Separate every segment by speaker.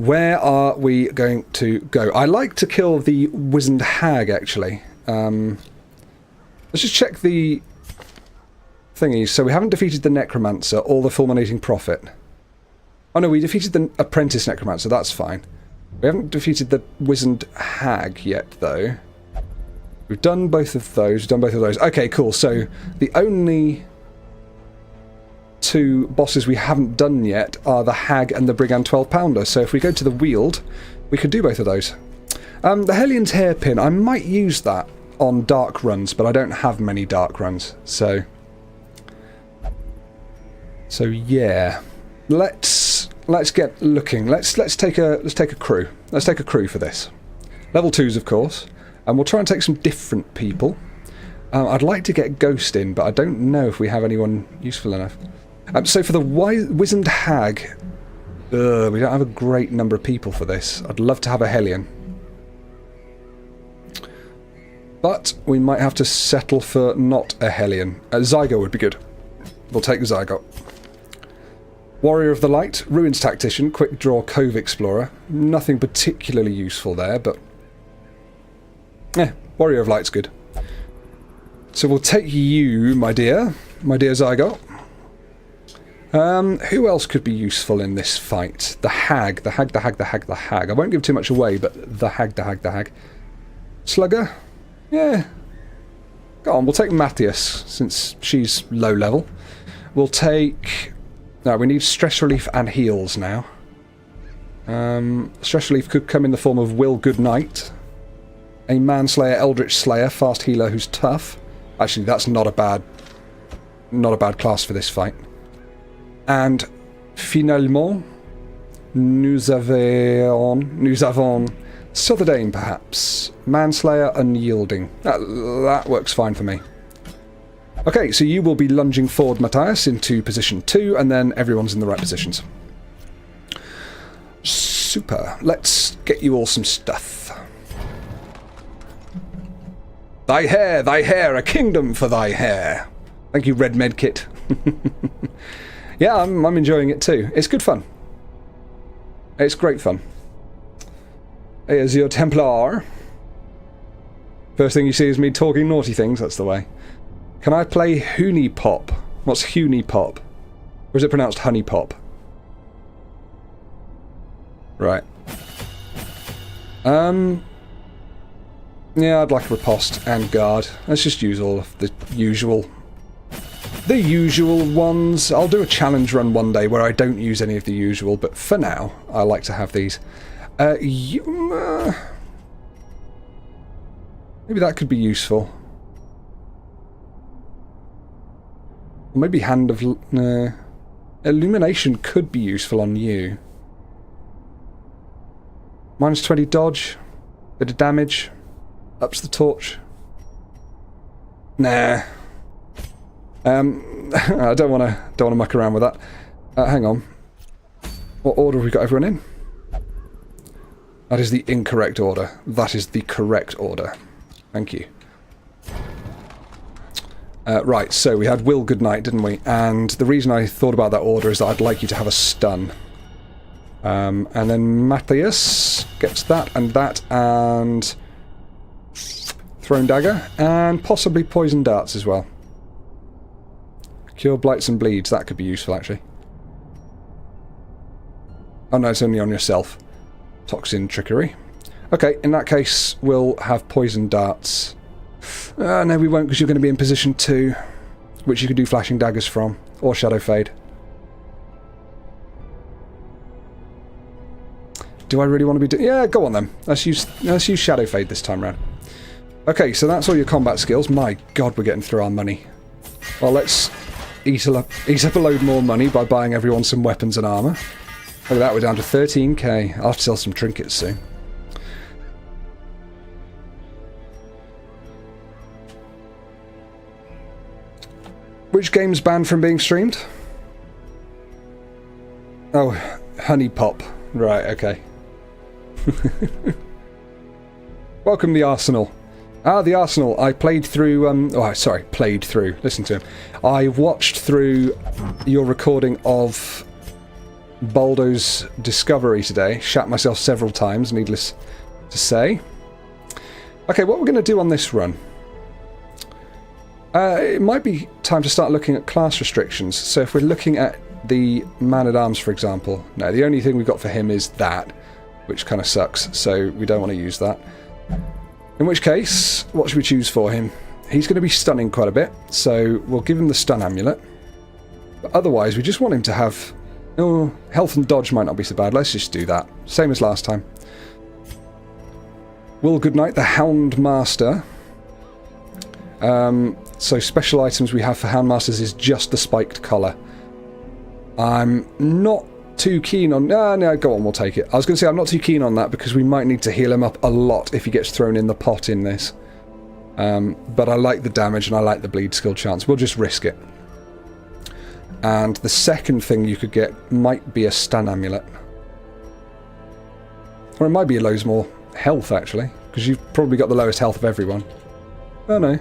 Speaker 1: where are we going to go? I like to kill the Wizened Hag, actually. Let's just check the thingies. So we haven't defeated the Necromancer or the Fulminating Prophet. Oh no, we defeated the Apprentice Necromancer, that's fine. We haven't defeated the Wizened Hag yet, though. We've done both of those, Okay, cool. So the only two bosses we haven't done yet are the Hag and the Brigand 12-pounder. So if we go to the Weald, we could do both of those. The Hellion's Hairpin, I might use that on dark runs, but I don't have many dark runs. So yeah. Let's get looking. Let's take a crew. Let's take a crew for this. Level 2s, of course. And we'll try and take some different people. I'd like to get Ghost in, but I don't know if we have anyone useful enough. So for the Wizened Hag, we don't have a great number of people for this. I'd love to have a Hellion. But we might have to settle for not a Hellion. Zygo would be good. We'll take Zygo. Warrior of the Light, Ruins Tactician, Quick Draw Cove Explorer. Nothing particularly useful there, but... Warrior of Light's good. So we'll take you, my dear Zygo. Who else could be useful in this fight? The Hag. I won't give too much away, but the Hag. Slugger? Yeah. Go on, we'll take Matthias, since she's low level. We'll take... No, we need Stress Relief and Heals now. Stress Relief could come in the form of Will Goodnight. A Manslayer, Eldritch Slayer, Fast Healer who's tough. Actually, that's not a bad class for this fight. And finalement, nous avons Southerdane, perhaps. Manslayer, Unyielding. That works fine for me. Okay, so you will be lunging forward, Matthias, into position 2, and then everyone's in the right positions. Super. Let's get you all some stuff. Thy hair, a kingdom for thy hair. Thank you, Red Medkit. Yeah, I'm enjoying it too. It's good fun. It's great fun. Here's your Templar. First thing you see is me talking naughty things, that's the way. Can I play Hoonie Pop? What's Hoonie Pop? Or is it pronounced Honey Pop? Right. Yeah, I'd like Riposte and Guard. Let's just use all of the usual ones. I'll do a challenge run one day where I don't use any of the usual, but for now, I like to have these. Maybe that could be useful. Or maybe Hand of... Illumination could be useful on you. Minus 20 dodge. Bit of damage. Ups the torch. Nah. I don't want to muck around with that. Hang on. What order have we got everyone in? That is the incorrect order. That is the correct order. Thank you. Right, so we had Will Goodnight, didn't we? And the reason I thought about that order is that I'd like you to have a stun. And then Matthias gets that, and Thrown Dagger, and possibly Poison Darts as well. Cure Blights and Bleeds, that could be useful actually. Oh no, it's only on yourself. Toxin Trickery. Okay, in that case, we'll have Poison Darts. No, we won't, because you're going to be in position 2, which you could do Flashing Daggers from, or Shadow Fade. Do I really want to be doing... Yeah, go on then. Let's use Shadow Fade this time round. Okay, so that's all your combat skills. My god, we're getting through our money. Well, let's eat up a load more money by buying everyone some weapons and armour. Look at that, we're down to 13k. I'll have to sell some trinkets soon. Which game's banned from being streamed? Oh, Honey Pop. Right, okay. Welcome, the Arsenal. Ah, the Arsenal. I played through... played through. Listen to him. I watched through your recording of Baldo's discovery today. Shat myself several times, needless to say. Okay, what we're going to do on this run. It might be time to start looking at class restrictions. So if we're looking at the man-at-arms, for example. No, the only thing we've got for him is that, which kind of sucks, so we don't want to use that. In which case, what should we choose for him? He's going to be stunning quite a bit, so we'll give him the stun amulet. But otherwise, we just want him to have... Oh, health and dodge might not be so bad. Let's just do that. Same as last time. Will Goodnight, the Hound Master. So special items we have for Hound Masters is just the spiked collar. I'm not too keen on... No, go on, we'll take it. I was going to say I'm not too keen on that because we might need to heal him up a lot if he gets thrown in the pot in this. But I like the damage and I like the bleed skill chance. We'll just risk it. And the second thing you could get might be a stun amulet. Or it might be loads more health, actually. Because you've probably got the lowest health of everyone. Oh, no.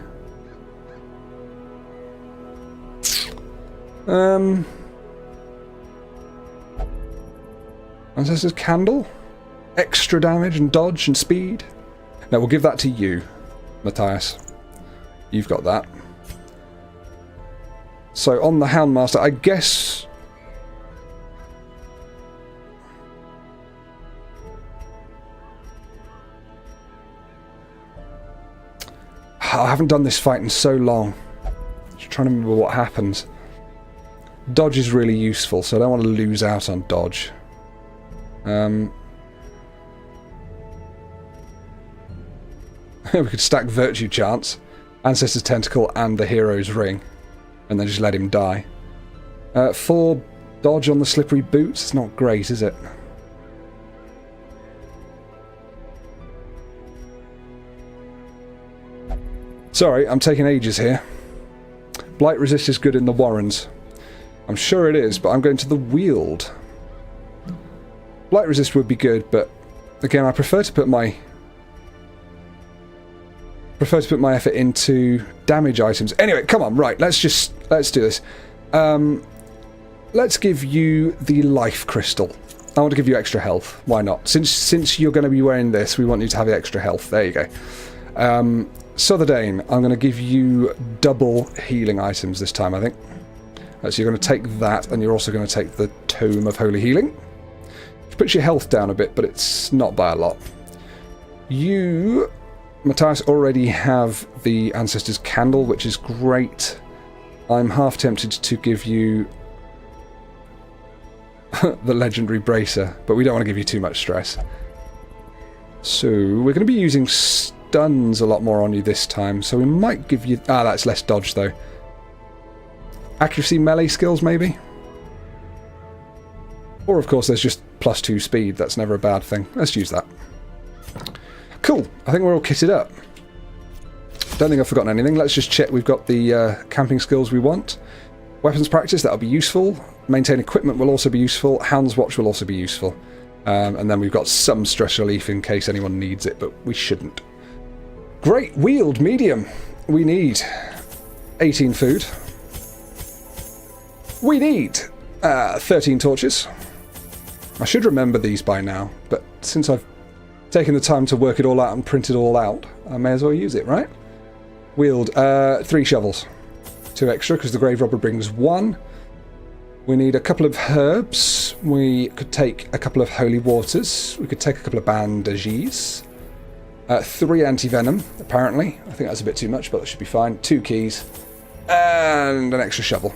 Speaker 1: Ancestor's Candle? Extra damage and dodge and speed? No, we'll give that to you, Matthias. You've got that. So on the Houndmaster, I guess... I haven't done this fight in so long. Just trying to remember what happens. Dodge is really useful, so I don't want to lose out on dodge. We could stack Virtue Chance, Ancestor's Tentacle, and the Hero's Ring, and then just let him die. 4 dodge on the Slippery Boots. It's not great, is it? Sorry, I'm taking ages here. Blight Resist is good in the Warrens. I'm sure it is, but I'm going to the Weald. Blight Resist would be good, but again, I prefer to put my effort into damage items. Anyway, come on, right, let's do this. Let's give you the Life Crystal. I want to give you extra health. Why not? Since you're going to be wearing this, we want you to have the extra health. There you go. Southerdane, I'm going to give you double healing items this time, I think. So you're going to take that, and you're also going to take the Tome of Holy Healing. Which puts your health down a bit, but it's not by a lot. You, Matthias, already have the Ancestor's Candle, which is great. I'm half tempted to give you the Legendary Bracer, but we don't want to give you too much stress. So we're going to be using stuns a lot more on you this time, so we might give you... Ah, that's less dodge, though. Accuracy melee skills, maybe? Or, of course, there's just +2 speed. That's never a bad thing. Let's use that. Cool. I think we're all kitted up. Don't think I've forgotten anything. Let's just check we've got the camping skills we want. Weapons practice, that'll be useful. Maintain equipment will also be useful. Hound's Watch will also be useful. And then we've got some stress relief in case anyone needs it, but we shouldn't. Great. Wield, medium. We need 18 food. We need 13 torches. I should remember these by now, but since I've taken the time to work it all out and print it all out, I may as well use it, right? Wield, 3 shovels. 2 extra, because the Grave Robber brings 1. We need a couple of herbs. We could take a couple of holy waters. We could take a couple of bandages. 3 anti-venom, apparently. I think that's a bit too much, but that should be fine. 2 keys. And an extra shovel.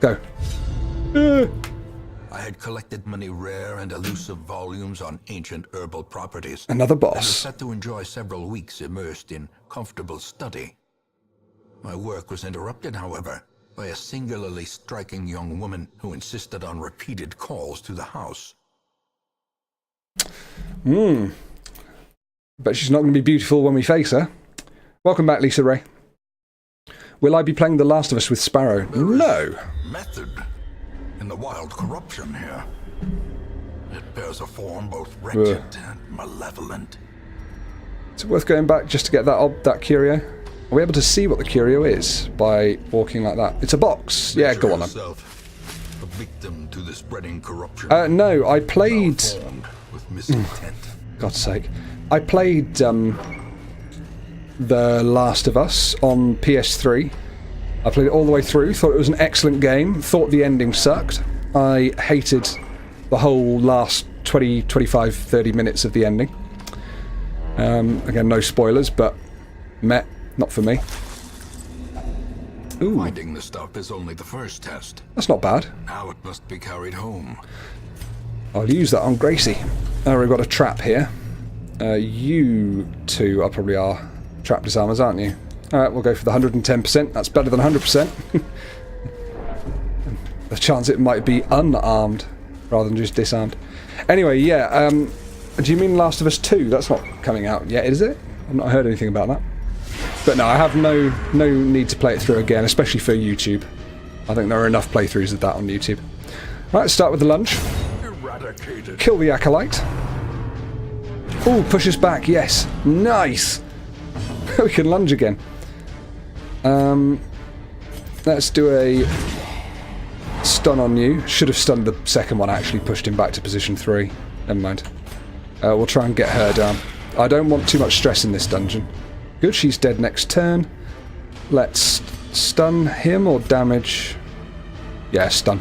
Speaker 1: Go.
Speaker 2: I had collected many rare and elusive volumes on ancient herbal properties.
Speaker 1: Another
Speaker 2: And was
Speaker 1: boss.
Speaker 2: set to enjoy several weeks immersed in comfortable study. My work was interrupted, however, by a singularly striking young woman who insisted on repeated calls to the house.
Speaker 1: But she's not going to be beautiful when we face her. Welcome back, Lisa Ray. Will I be playing The Last of Us with Sparrow? No.
Speaker 2: Method in the wild corruption here. It bears a form both wretched and malevolent.
Speaker 1: Is it worth going back just to get that curio? Are we able to see what the curio is by walking like that? It's a box. Yeah, go on then.
Speaker 2: A victim to the spreading corruption.
Speaker 1: No, I played...
Speaker 2: With misintent.
Speaker 1: God's sake. I played The Last of Us on PS3. I played it all the way through, thought it was an excellent game, thought the ending sucked. I hated the whole last 20, 25, 30 minutes of the ending. Again, no spoilers, but not for me. Ooh.
Speaker 2: Finding the stuff is only the first test.
Speaker 1: That's not bad.
Speaker 2: Now it must be carried home.
Speaker 1: I'll use that on Gracie. Oh, we've got a trap here. You two are probably our trap disarmers, aren't you? Alright, we'll go for the 110%. That's better than 100%. The chance it might be unarmed rather than just disarmed. Anyway, yeah, do you mean Last of Us 2? That's not coming out yet, is it? I've not heard anything about that. But no, I have no need to play it through again, especially for YouTube. I think there are enough playthroughs of that on YouTube. Right, let's start with the lunge.
Speaker 2: Eradicated.
Speaker 1: Kill the acolyte. Ooh, push us back, yes. Nice! We can lunge again. Let's do a stun on you. Should have stunned the second one, actually pushed him back to position 3. Never mind. We'll try and get her down. I don't want too much stress in this dungeon. Good, she's dead next turn. Let's stun him or damage. Yeah, stun.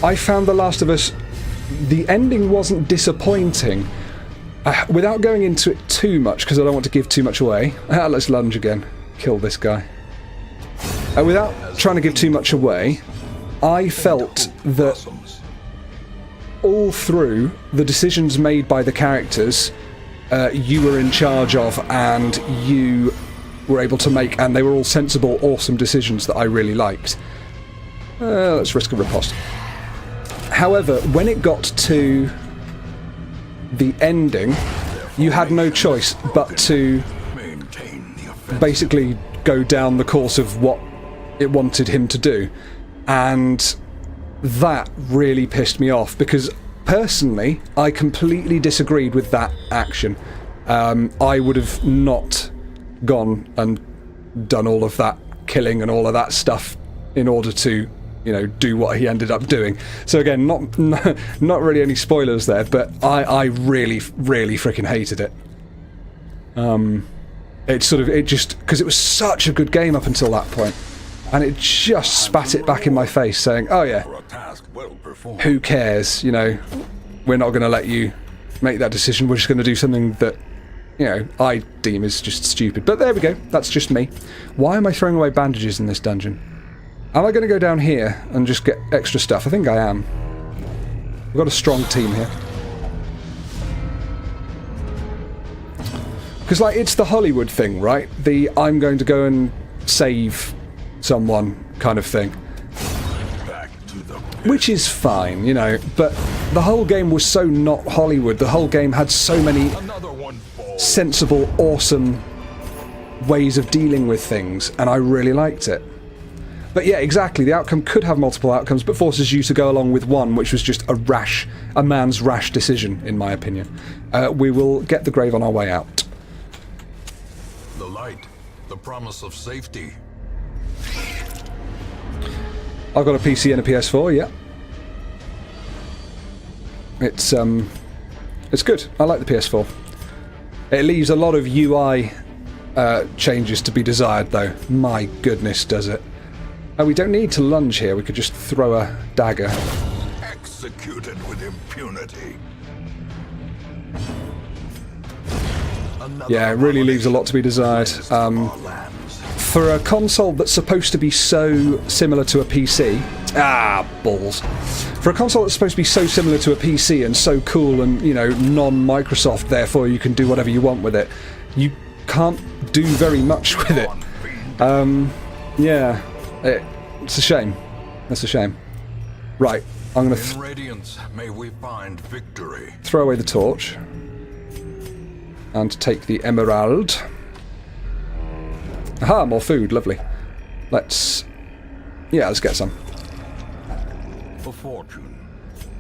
Speaker 1: I found The Last of Us... The ending wasn't disappointing. Without going into it too much, because I don't want to give too much away. Let's lunge again. Kill this guy. Without trying to give too much away, I felt that all through the decisions made by the characters, you were in charge of and you were able to make, and they were all sensible, awesome decisions that I really liked. Let's risk a riposte. However, when it got to the ending, you had no choice but to basically go down the course of what it wanted him to do. And that really pissed me off, because personally, I completely disagreed with that action. I would have not gone and done all of that killing and all of that stuff in order to, you know, do what he ended up doing. So again, not really any spoilers there, but I really freaking hated it. It just, because it was such a good game up until that point, and it just spat it back in my face saying, oh yeah, who cares, you know, we're not going to let you make that decision, we're just going to do something that, you know, I deem is just stupid. But there we go, that's just me. Why am I throwing away bandages in this dungeon? Am I going to go down here and just get extra stuff? I think I am. We've got a strong team here. Because, like, it's the Hollywood thing, right? The I'm going to go and save someone kind of thing. Which is fine, you know, but the whole game was so not Hollywood. The whole game had so many sensible, awesome ways of dealing with things, and I really liked it. But yeah, exactly, the outcome could have multiple outcomes, but forces you to go along with one, which was just a man's rash decision, in my opinion. We will get the grave on our way out.
Speaker 2: The light, the promise of safety.
Speaker 1: I've got a PC and a PS4, yeah. It's good. I like the PS4. It leaves a lot of UI changes to be desired, though. My goodness, does it. We don't need to lunge here. We could just throw a dagger.
Speaker 2: Executed with impunity.
Speaker 1: Yeah, it really leaves a lot to be desired. For a console that's supposed to be so similar to a PC... balls. For a console that's supposed to be so similar to a PC and so cool and, you know, non-Microsoft, therefore you can do whatever you want with it, you can't do very much with it. Yeah. It's a shame. That's a shame. Right, I'm going to
Speaker 2: Radiance, may we find victory.
Speaker 1: Throw away the torch and take the emerald. Aha, more food, lovely. Let's get some.
Speaker 2: A fortune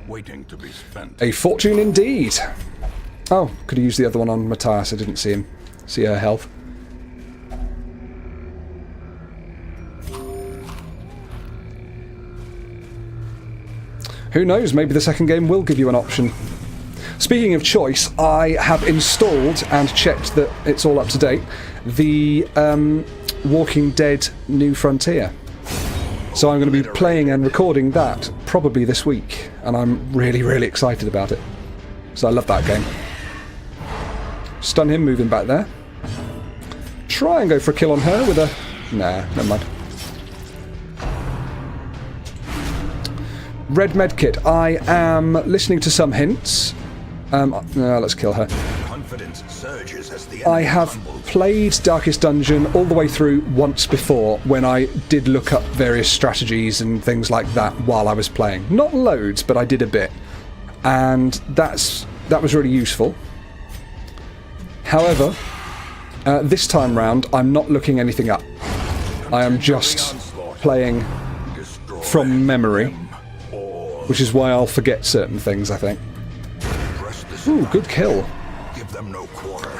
Speaker 2: waiting to be spent.
Speaker 1: A fortune indeed. Oh, could have used the other one on Matthias. I didn't see her health. Who knows, maybe the second game will give you an option. Speaking of choice, I have installed and checked that it's all up to date, the Walking Dead New Frontier. So I'm going to be playing and recording that probably this week, and I'm really, really excited about it. So I love that game. Stun him, moving back there. Try and go for a kill on her with a... Nah, never mind. Red medkit. I am listening to some hints. Let's kill her. I have played Darkest Dungeon all the way through once before when I did look up various strategies and things like that while I was playing. Not loads, but I did a bit. And that was really useful. However, this time round, I'm not looking anything up. I am just playing from memory, which is why I'll forget certain things, I think. Ooh, good kill.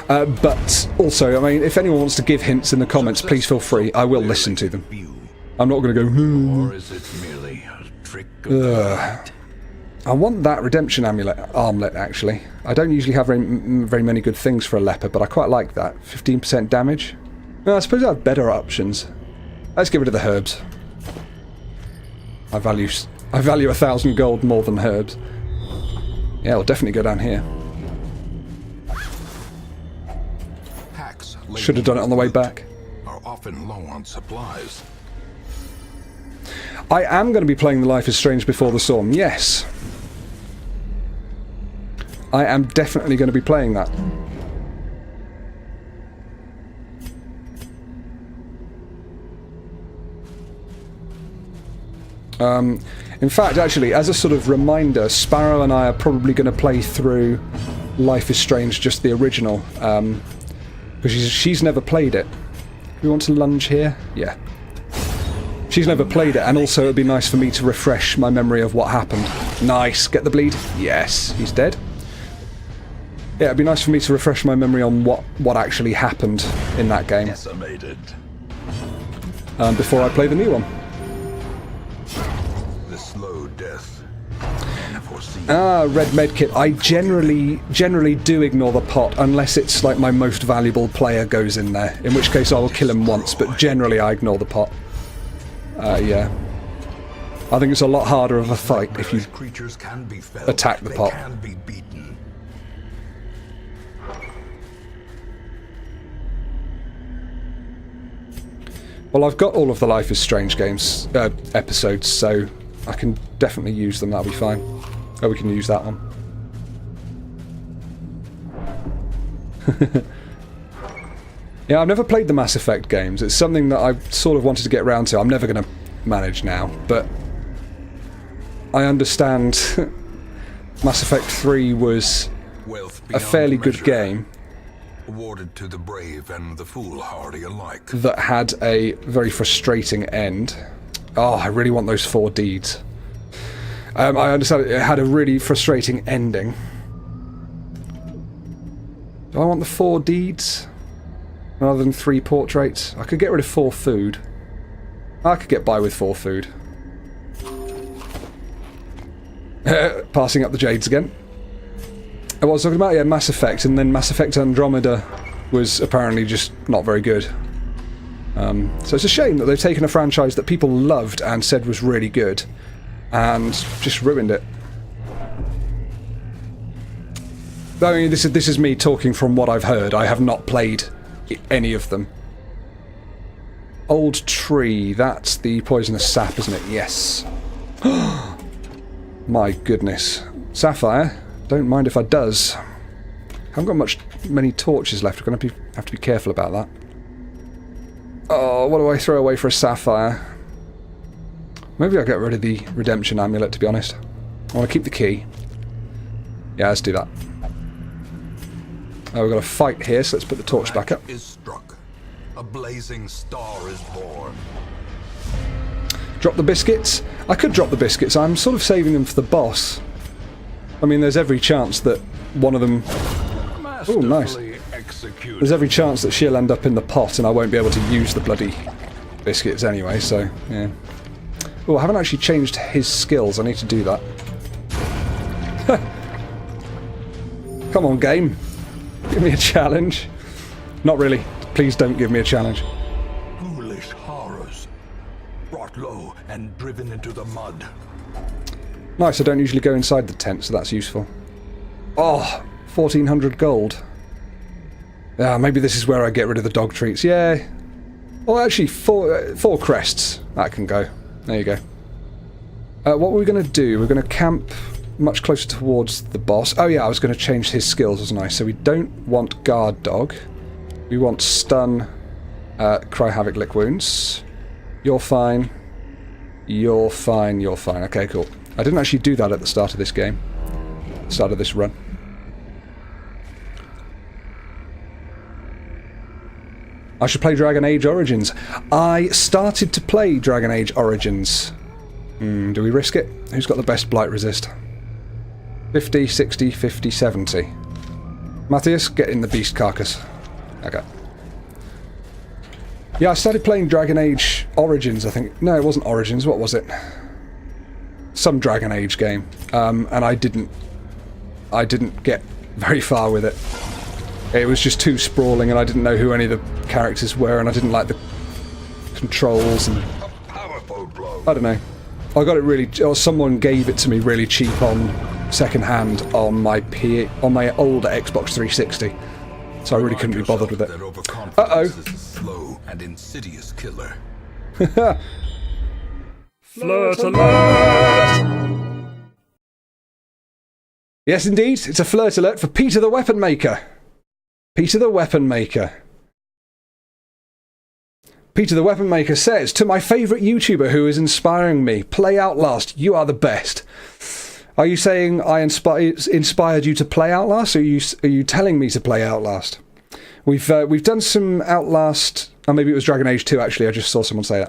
Speaker 1: But also, I mean, if anyone wants to give hints in the comments, please feel free. I will listen to them. I'm not going to go,
Speaker 2: Or is it merely a trick of the light?
Speaker 1: I want that redemption armlet, actually. I don't usually have very many good things for a leper, but I quite like that. 15% damage. Well, I suppose I have better options. Let's get rid of the herbs. I value 1,000 gold more than herbs. Yeah, we'll definitely go down here. Should have done it on the way back.
Speaker 2: Are often low on supplies.
Speaker 1: I am going to be playing the Life is Strange Before the Storm, yes. I am definitely going to be playing that. In fact, actually, as a sort of reminder, Sparrow and I are probably going to play through Life is Strange, just the original, because she's never played it. Do we want to lunge here? Yeah. She's never played it, and also it'd be nice for me to refresh my memory of what happened. Nice. Get the bleed? Yes. He's dead. Yeah, it'd be nice for me to refresh my memory on what actually happened in that game.
Speaker 2: Decimated.
Speaker 1: Before I play the new one.
Speaker 2: The slow death.
Speaker 1: Red medkit. I generally do ignore the pot unless it's like my most valuable player goes in there, in which case I will kill him once, but generally I ignore the pot. Yeah. I think it's a lot harder of a fight if you attack the pot. Well, I've got all of the Life is Strange games, episodes, so I can definitely use them, that'll be fine. Oh, we can use that one. Yeah, I've never played the Mass Effect games. It's something that I sort of wanted to get around to. I'm never going to manage now, but I understand Mass Effect 3 was a fairly good game.
Speaker 2: Awarded to the brave and the foolhardy alike.
Speaker 1: That had a very frustrating end. Oh, I really want those 4 deeds. I understand it had a really frustrating ending. Do I want the 4 deeds rather than 3 portraits? I could get rid of 4 food. I could get by with 4 food. Passing up the Jades again. I was talking about, yeah, Mass Effect, and then Mass Effect Andromeda was apparently just not very good. So it's a shame that they've taken a franchise that people loved and said was really good, and just ruined it. I mean, this is me talking from what I've heard. I have not played any of them. Old Tree, that's the poisonous sap, isn't it? Yes. My goodness. Sapphire? Don't mind if I does. Haven't got many torches left. We're going to have to be careful about that. Oh, what do I throw away for a sapphire? Maybe I'll get rid of the redemption amulet, to be honest. I want to keep the key. Yeah, let's do that. Oh, we've got a fight here, so let's put the torch back up.
Speaker 2: Is struck. A blazing star is born.
Speaker 1: Drop the biscuits? I could drop the biscuits. I'm sort of saving them for the boss. I mean, there's every chance that one of them Oh, nice. There's every chance that she'll end up in the pot and I won't be able to use the bloody biscuits anyway, so, yeah. Oh, I haven't actually changed his skills. I need to do that. Come on, game. Give me a challenge. Not really. Please don't give me a challenge.
Speaker 3: Foolish horrors. Brought low and driven into the mud.
Speaker 1: Nice, I don't usually go inside the tent, so that's useful. Oh, 1,400 gold. Yeah, maybe this is where I get rid of the dog treats. Yeah. Well, actually, four crests. That can go. There you go. What were we going to do? We're going to camp much closer towards the boss. Oh yeah, I was going to change his skills, wasn't I? So we don't want guard dog. We want stun, cry havoc, lick wounds. You're fine. You're fine. You're fine. Okay, cool. I didn't actually do that at the start of this game. Start of this run. I should play Dragon Age Origins. I started to play Dragon Age Origins. Do we risk it? Who's got the best blight resist? 50, 60, 50, 70. Matthias, get in the beast carcass. Okay. Yeah, I started playing Dragon Age Origins, I think. No, it wasn't Origins. What was it? Some Dragon Age game. And I didn't get very far with it. It was just too sprawling and I didn't know who any of the characters were and I didn't like the controls and... I don't know. I got it really... or someone gave it to me really cheap on second hand on my old Xbox 360. So I really couldn't be bothered with it. Uh-oh.
Speaker 2: Slow and insidious killer.
Speaker 1: Flirt alert! Yes, indeed. It's a flirt alert for Peter the Weapon Maker. Peter the Weapon Maker. Peter the Weapon Maker says, to my favourite YouTuber who is inspiring me, play Outlast, you are the best. Are you saying I inspired you to play Outlast, or are you telling me to play Outlast? We've done some Outlast, or maybe it was Dragon Age 2 actually, I just saw someone say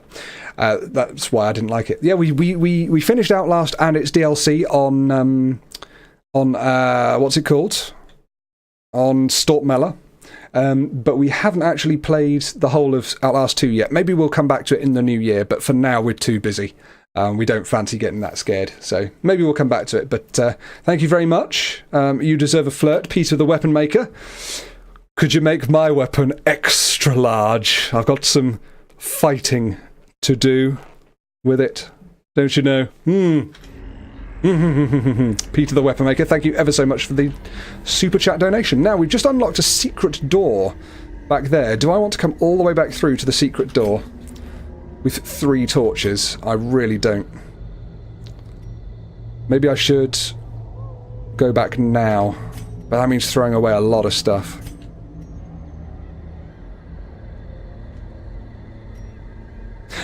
Speaker 1: that. That's why I didn't like it. Yeah, we finished Outlast and its DLC on what's it called? On Storpey. But we haven't actually played the whole of Outlast 2 yet. Maybe we'll come back to it in the new year, but for now we're too busy. We don't fancy getting that scared, so maybe we'll come back to it. But thank you very much. You deserve a flirt, Peter the Weapon Maker. Could you make my weapon extra large? I've got some fighting to do with it, don't you know? Peter the Weapon Maker, thank you ever so much for the super chat donation. Now, we've just unlocked a secret door back there. Do I want to come all the way back through to the secret door with 3 torches? I really don't. Maybe I should go back now, but that means throwing away a lot of stuff.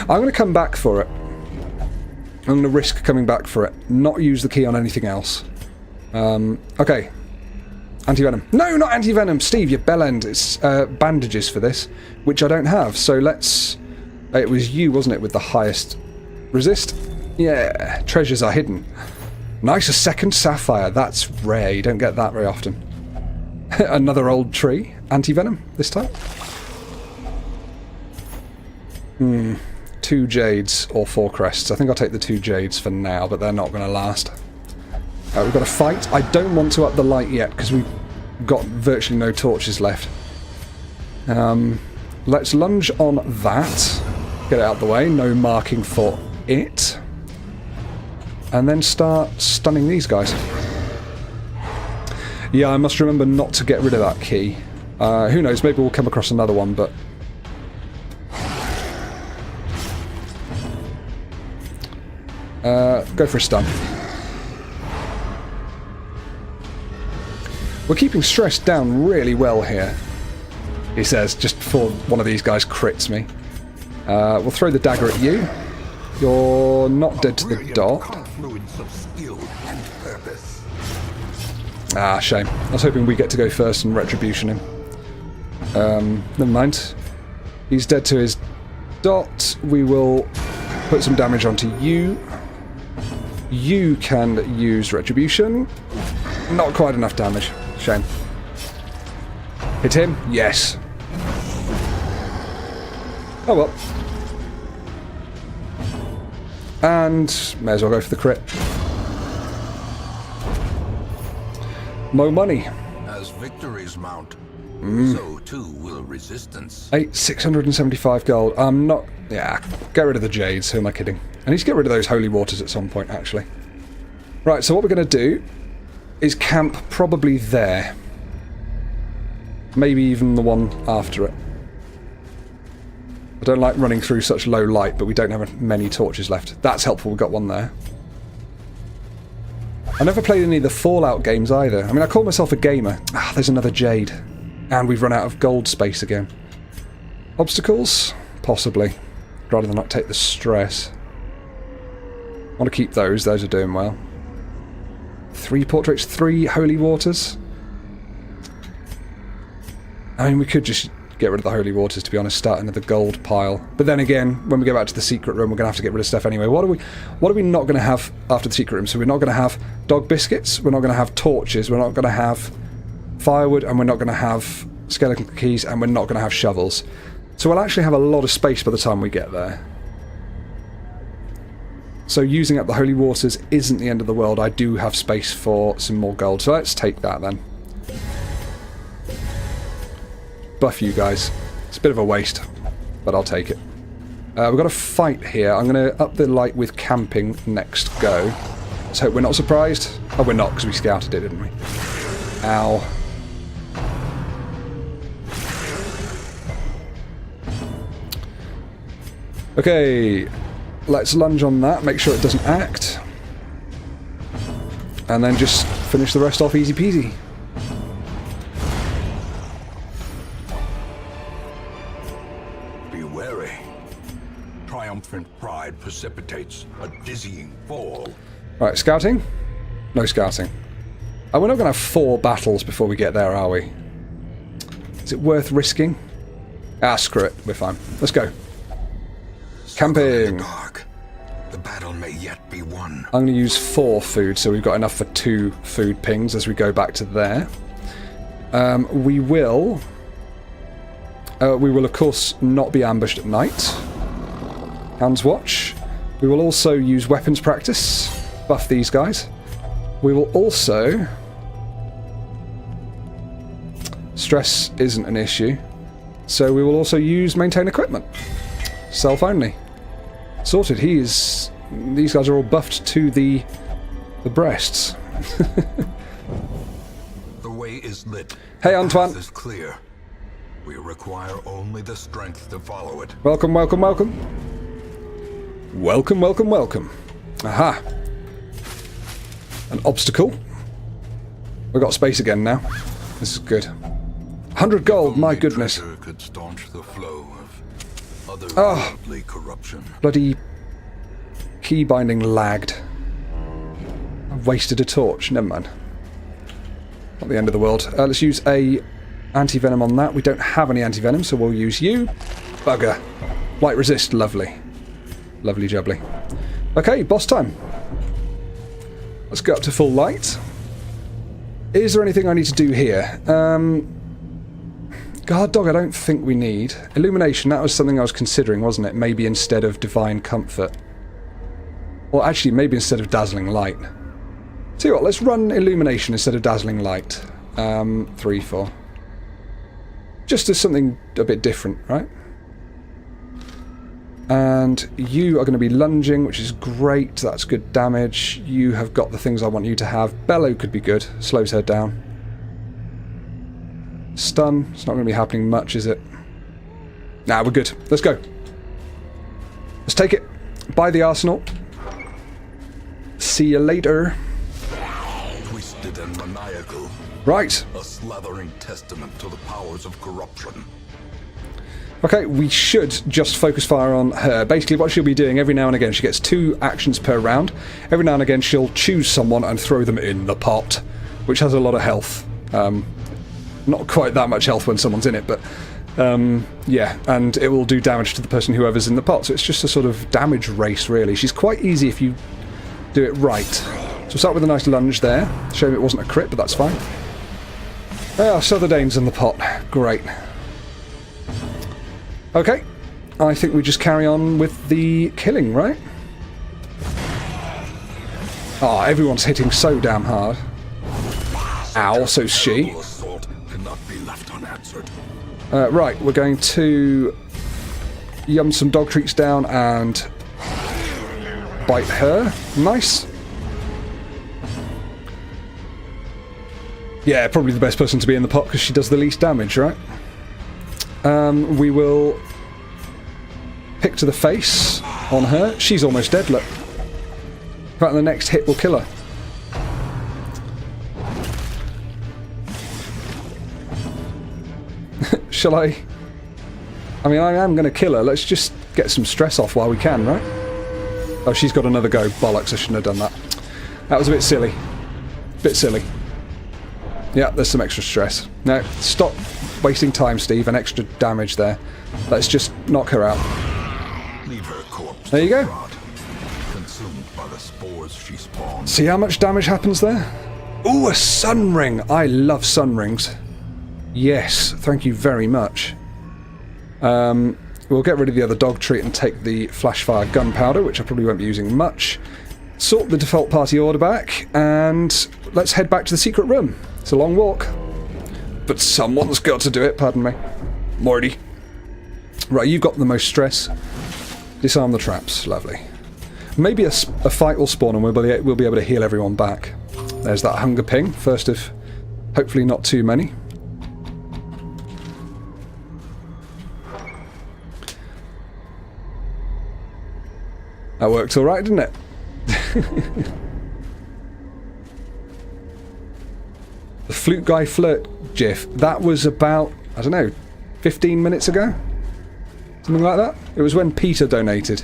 Speaker 1: I'm going to come back for it. I'm going to risk coming back for it. Not use the key on anything else. Okay. Anti-venom. No, not anti-venom! Steve, you bellend. It's bandages for this, which I don't have. So let's... It was you, wasn't it, with the highest resist? Yeah. Treasures are hidden. Nice, a second sapphire. That's rare. You don't get that very often. Another old tree. Anti-venom this time. 2 jades or 4 crests. I think I'll take the 2 jades for now, but they're not going to last. We've got a fight. I don't want to up the light yet because we've got virtually no torches left. Let's lunge on that. Get it out of the way. No marking for it. And then start stunning these guys. Yeah, I must remember not to get rid of that key. Who knows, maybe we'll come across another one, but... go for a stun. We're keeping stress down really well here, he says, just before one of these guys crits me. We'll throw the dagger at you. You're not dead to the dot. Ah, shame. I was hoping we get to go first and retribution him. Never mind. He's dead to his dot. We will put some damage onto you. You can use retribution. Not quite enough damage. Shame. Hit him? Yes. Oh well. And may as well go for the crit. Mo money.
Speaker 2: As victories mount, so too will resistance.
Speaker 1: 675 gold. I'm not... Yeah, get rid of the jades. Who am I kidding? I need to get rid of those holy waters at some point, actually. Right, so what we're going to do is camp probably there. Maybe even the one after it. I don't like running through such low light, but we don't have many torches left. That's helpful, we've got one there. I never played any of the Fallout games either. I mean, I call myself a gamer. Ah, there's another jade. And we've run out of gold space again. Obstacles? Possibly. Rather than not take the stress. I want to keep those. Those are doing well. 3 portraits, 3 holy waters. I mean, we could just get rid of the holy waters, to be honest, starting at the gold pile. But then again, when we go back to the secret room, we're going to have to get rid of stuff anyway. What are we not going to have after the secret room? So we're not going to have dog biscuits, we're not going to have torches, we're not going to have firewood, and we're not going to have skeleton keys, and we're not going to have shovels. So we'll actually have a lot of space by the time we get there. So using up the holy waters isn't the end of the world. I do have space for some more gold, so let's take that then. Buff you guys. It's a bit of a waste, but I'll take it. We've got a fight here. I'm going to up the light with camping next go. Let's hope we're not surprised. Oh, we're not, because we scouted it, didn't we? Ow. Okay, let's lunge on that, make sure it doesn't act. And then just finish the rest off easy peasy.
Speaker 3: Be wary. Triumphant pride precipitates a dizzying fall.
Speaker 1: Right, scouting? No scouting. Oh, we're not going to have 4 battles before we get there, are we? Is it worth risking? Ah, screw it, we're fine. Let's go. Camping.
Speaker 2: The battle may yet be won.
Speaker 1: I'm going to use 4 food, so we've got enough for 2 food pings as we go back to there. We will of course not be ambushed at night. Hands watch. We will also use weapons practice. Buff these guys. We will also... Stress isn't an issue. So we will also use maintain equipment. Self only. Sorted. These guys are all buffed to the breasts.
Speaker 2: The way is lit.
Speaker 1: Hey, Antoine.
Speaker 2: The path is clear. We require only the strength to follow it.
Speaker 1: Welcome, welcome, welcome. Welcome, welcome, welcome. Aha. An obstacle. We've got space again now. This is good. 100 gold, my goodness.
Speaker 2: Could staunch the flow of otherworldly corruption.
Speaker 1: Bloody key binding lagged. I wasted a torch. Never mind. Not the end of the world. Let's use a anti-venom on that. We don't have any anti-venom, so we'll use you. Bugger. Light resist. Lovely. Lovely jubbly. Okay, boss time. Let's go up to full light. Is there anything I need to do here? Guard dog I don't think we need. Illumination, that was something I was considering, wasn't it? Maybe instead of divine comfort. Or actually, maybe instead of dazzling light. Tell you what, let's run illumination instead of dazzling light. 3, 4. Just as something a bit different, right? And you are going to be lunging, which is great. That's good damage. You have got the things I want you to have. Bellow could be good. Slows her down. Stun. It's not going to be happening much, is it? Nah, we're good. Let's go. Let's take it. Buy the arsenal. See you later.
Speaker 2: Twisted and maniacal.
Speaker 1: Right.
Speaker 2: A slathering testament to the powers of corruption.
Speaker 1: Okay, we should just focus fire on her. Basically what she'll be doing every now and again, she gets 2 actions per round. Every now and again she'll choose someone and throw them in the pot, which has a lot of health. Not quite that much health when someone's in it, but yeah, and it will do damage to the person whoever's in the pot. So it's just a sort of damage race, really. She's quite easy if you do it right. So we'll start with a nice lunge there. Shame it wasn't a crit, but that's fine. Ah, Southerdane's in the pot. Great. Okay. I think we just carry on with the killing, right? Ah, everyone's hitting so damn hard. Ow, so's she. Right, we're going to yum some dog treats down and bite her. Nice. Yeah, probably the best person to be in the pot because she does the least damage, right? We will pick to the face on her. She's almost dead, look. In fact, the next hit will kill her. Shall I? I mean, I am going to kill her. Let's just get some stress off while we can, right? Oh, she's got another go. Bollocks, I shouldn't have done that. That was a bit silly. Bit silly. Yeah, there's some extra stress. No, stop wasting time, Steve, and extra damage there. Let's just knock her out.
Speaker 2: Leave her corpse.
Speaker 1: There you go.
Speaker 2: Consumed by the spores she spawned.
Speaker 1: See how much damage happens there? Ooh, a sun ring! I love sun rings. Yes, thank you very much. We'll get rid of the other dog treat and take the flashfire gunpowder, which I probably won't be using much. Sort the default party order back, and let's head back to the secret room. It's a long walk. But someone's got to do it, pardon me. Morty. Right, you've got the most stress. Disarm the traps, lovely. Maybe a fight will spawn and we'll be able to heal everyone back. There's that hunger ping, first of hopefully not too many. That worked alright, didn't it? The flute guy flirt gif, that was about, I don't know, 15 minutes ago? Something like that? It was when Peter donated.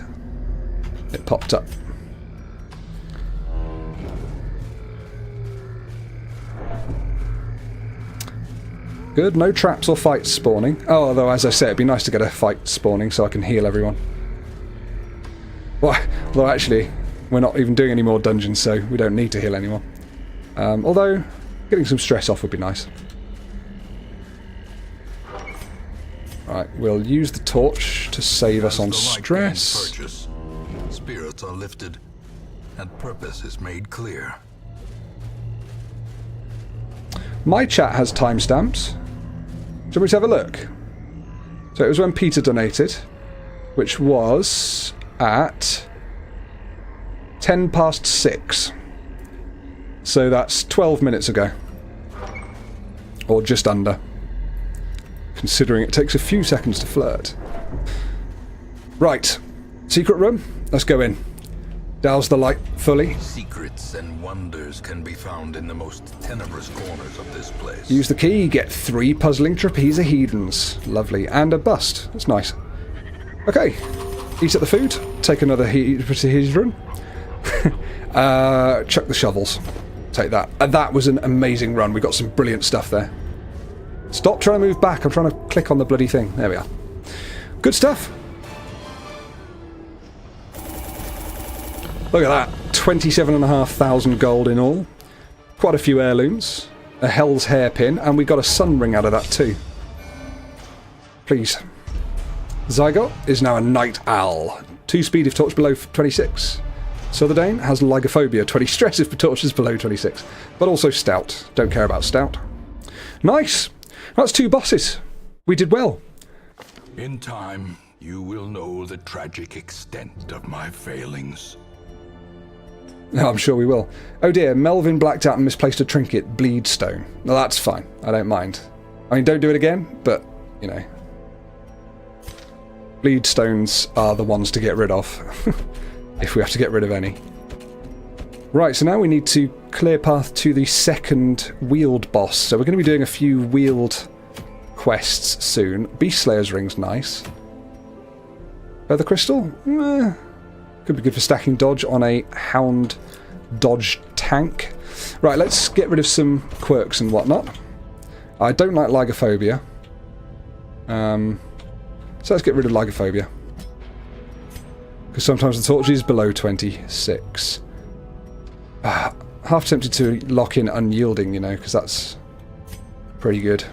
Speaker 1: It popped up. Good, no traps or fights spawning. Oh, although as I say, it'd be nice to get a fight spawning so I can heal everyone. Well, although actually, we're not even doing any more dungeons, so we don't need to heal anyone. Although, getting some stress off would be nice. Right, we'll use the torch to save us on stress.
Speaker 2: Spirits are lifted, and purpose is made clear.
Speaker 1: My chat has timestamps. Do you want me to have a look? So it was when Peter donated, which was at 6:10. So that's 12 minutes ago. Or just under. Considering it takes a few seconds to flirt. Right. Secret room? Let's go in. Douse the light fully.
Speaker 2: Secrets and wonders can be found in the most tenebrous corners of this place.
Speaker 1: Use the key, get 3 puzzling trapezahedrons. Lovely. And a bust. That's nice. Okay. Eat at the food. Take another hexahedron. Chuck the shovels. Take that. That was an amazing run. We got some brilliant stuff there. Stop trying to move back. I'm trying to click on the bloody thing. There we are. Good stuff. Look at that. 27,500 gold in all. Quite a few heirlooms. A Hell's Hairpin. And we got a sun ring out of that too. Please. Zygot is now a Night Owl. 2 speed if torch below 26. Southerdane has Lygophobia. 20 stress if the torch is below 26. But also stout. Don't care about stout. Nice. That's 2 bosses. We did well.
Speaker 3: In time, you will know the tragic extent of my failings.
Speaker 1: No, I'm sure we will. Oh dear, Melvin blacked out and misplaced a trinket, Bleedstone. No, that's fine. I don't mind. I mean, don't do it again, but, you know. Bleedstones are the ones to get rid of. If we have to get rid of any. Right, so now we need to clear path to the second wheeled boss. So we're going to be doing a few wheeled quests soon. Beast Slayer's ring's nice. Feather Crystal? Could be good for stacking dodge on a hound dodge tank. Right, let's get rid of some quirks and whatnot. I don't like Lygophobia. So let's get rid of Lygophobia. Because sometimes the torch is below 26. Half tempted to lock in Unyielding, you know, because that's pretty good.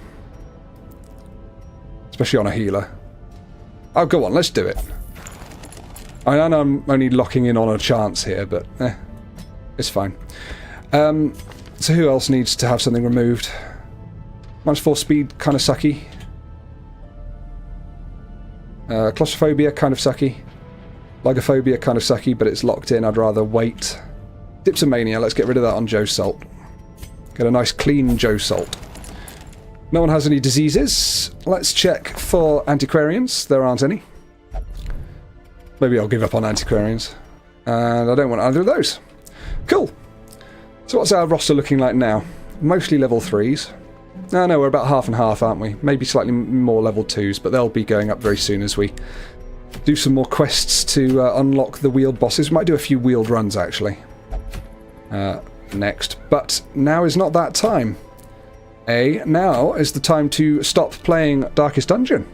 Speaker 1: Especially on a healer. Oh, go on, let's do it. I know I'm only locking in on a chance here, but it's fine. So who else needs to have something removed? -4 speed, kind of sucky. Claustrophobia, kind of sucky. Lygophobia, kind of sucky, but it's locked in. I'd rather wait. Dipsomania, let's get rid of that on Joe Salt. Get a nice clean Joe Salt. No one has any diseases. Let's check for antiquarians. There aren't any. Maybe I'll give up on antiquarians. And I don't want either of those. Cool. So what's our roster looking like now? Mostly level 3s. No, we're about half and half, aren't we? Maybe slightly more level 2s, but they'll be going up very soon as we do some more quests to unlock the wheeled bosses. We might do a few wheeled runs, actually. Next. But now is not that time. Now is the time to stop playing Darkest Dungeon.